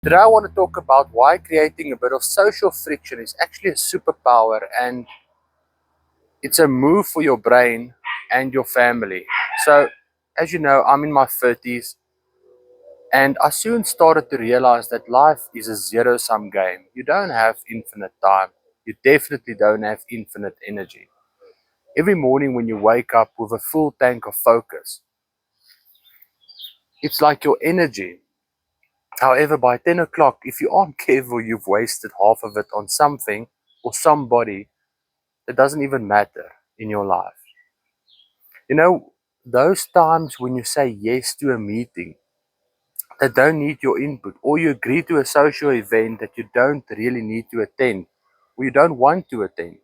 Today I want to talk about why creating a bit of social friction is actually a superpower, and it's a move for your brain and your family. So, as you know, I'm in my 30s and I soon started to realize that life is a zero-sum game. You don't have infinite time. You definitely don't have infinite energy. Every morning when you wake up with a full tank of focus, it's like your energy. However, by 10 o'clock, if you aren't careful, you've wasted half of it on something or somebody that doesn't even matter in your life. You know, those times when you say yes to a meeting that don't need your input, or you agree to a social event that you don't really need to attend, or you don't want to attend,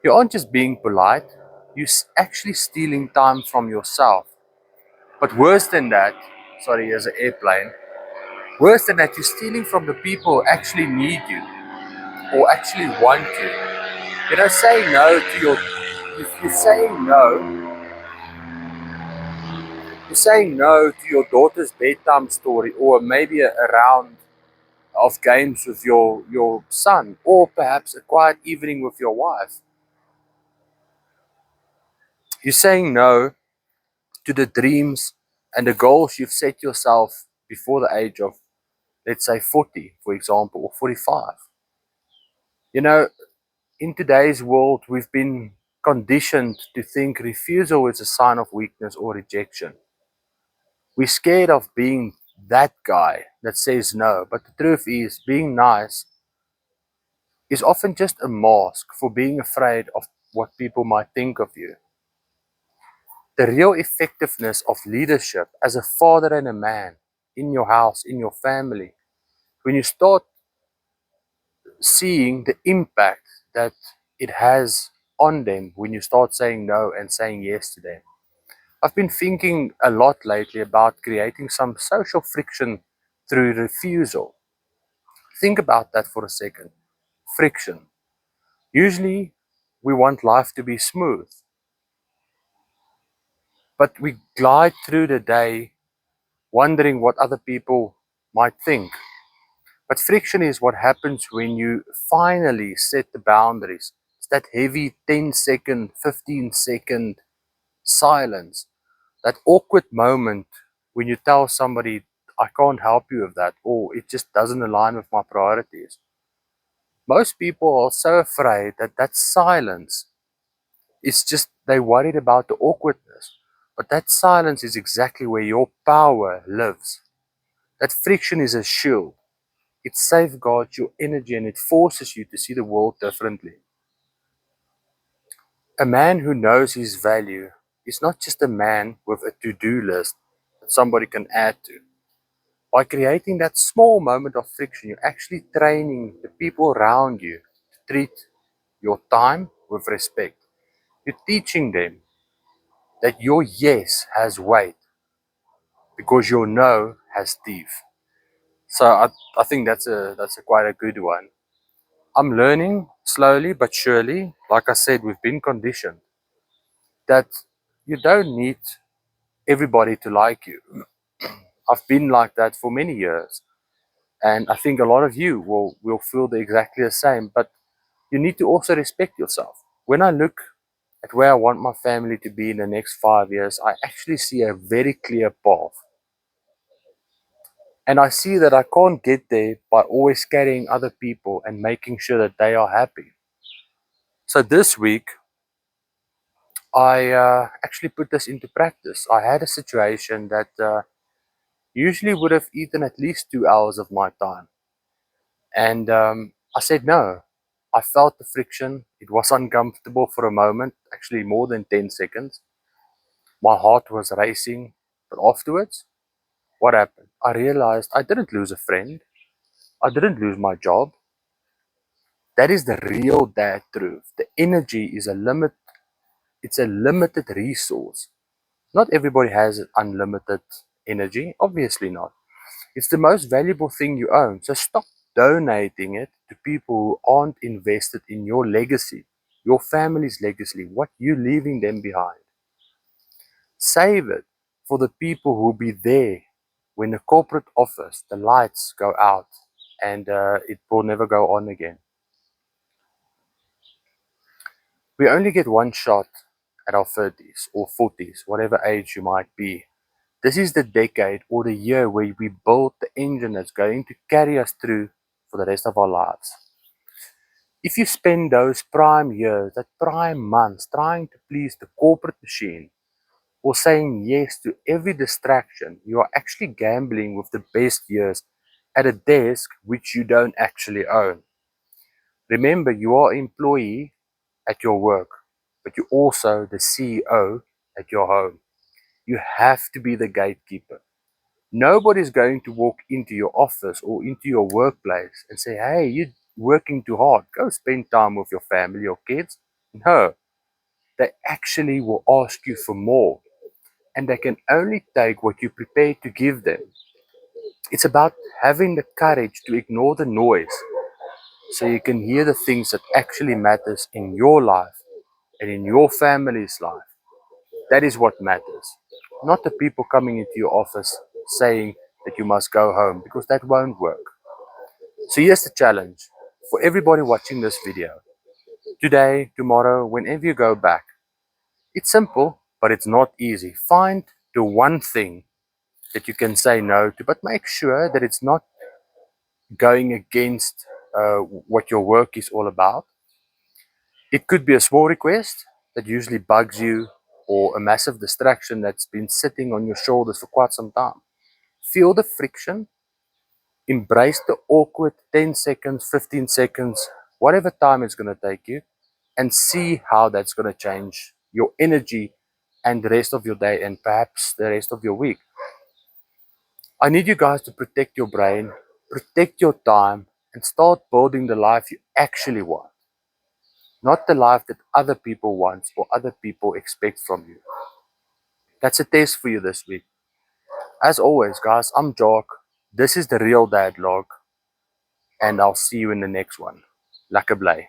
you aren't just being polite, you're actually stealing time from yourself. But worse than that, sorry, there's an airplane. Worse than that, you're stealing from the people who actually need you or actually want you. You know, saying no to your, if you're saying no, you're saying no to your daughter's bedtime story, or maybe a round of games with your son, or perhaps a quiet evening with your wife. You're saying no to the dreams and the goals you've set yourself before the age of, let's say, 40, for example, or 45. You know, in today's world, we've been conditioned to think refusal is a sign of weakness or rejection. We're scared of being that guy that says no, but the truth is, being nice is often just a mask for being afraid of what people might think of you. The real effectiveness of leadership as a father and a man in your house, in your family, when you start seeing the impact that it has on them when you start saying no and saying yes to them. I've been thinking a lot lately about creating some social friction through refusal. Think about that for a second. Friction. Usually, we want life to be smooth, but we glide through the day wondering what other people might think. But friction is what happens when you finally set the boundaries. It's that heavy 10-second, 15-second silence, that awkward moment when you tell somebody, I can't help you with that, or it just doesn't align with my priorities. Most people are so afraid that that silence is just, they're worried about the awkwardness. But that silence is exactly where your power lives. That friction is a shield. It safeguards your energy and it forces you to see the world differently. A man who knows his value is not just a man with a to-do list that somebody can add to. By creating that small moment of friction, you're actually training the people around you to treat your time with respect. You're teaching them that your yes has weight because your no has teeth. So I think that's a quite a good one. I'm learning slowly but surely. Like I said, we've been conditioned that you don't need everybody to like you. I've been like that for many years, and I think a lot of you will feel exactly the same. But you need to also respect yourself. When I look at where I want my family to be in the next 5 years, I actually see a very clear path. And I see that I can't get there by always carrying other people and making sure that they are happy. So this week, I actually put this into practice. I had a situation that usually would have eaten at least 2 hours of my time. And I said no. I felt the friction. It was uncomfortable for a moment, actually more than 10 seconds. My heart was racing. But afterwards, what happened? I realized I didn't lose a friend. I didn't lose my job. That is the real dad truth. The energy is a limit. It's a limited resource. Not everybody has unlimited energy. Obviously not. It's the most valuable thing you own. So stop donating it to people who aren't invested in your legacy, your family's legacy, what you're leaving them behind. Save it for the people who'll be there when the corporate office, the lights go out and it will never go on again. We only get one shot at our 30s or 40s, whatever age you might be. This is the decade or the year where we build the engine that's going to carry us through for the rest of our lives. If you spend those prime years, that prime months, trying to please the corporate machine or saying yes to every distraction, you are actually gambling with the best years at a desk which you don't actually own. Remember, you are an employee at your work, but you're also the CEO at your home. You have to be the gatekeeper. Nobody's going to walk into your office or into your workplace and say, hey, you're working too hard. Go spend time with your family or kids. No, they actually will ask you for more. And they can only take what you're prepared to give them. It's about having the courage to ignore the noise so you can hear the things that actually matters in your life and in your family's life. That is what matters. Not the people coming into your office saying that you must go home, because that won't work. So here's the challenge for everybody watching this video. Today, tomorrow, whenever you go back, it's simple, but it's not easy. Find the one thing that you can say no to, but make sure that it's not going against what your work is all about. It could be a small request that usually bugs you, or a massive distraction that's been sitting on your shoulders for quite some time. Feel the friction, embrace the awkward 10 seconds, 15 seconds, whatever time it's going to take you, and see how that's going to change your energy and the rest of your day and perhaps the rest of your week. I need you guys to protect your brain, protect your time, and start building the life you actually want, not the life that other people want or other people expect from you. That's a test for you this week. As always, guys, I'm Jock. This is the Real Dad Log, and I'll see you in the next one. Lekker bly.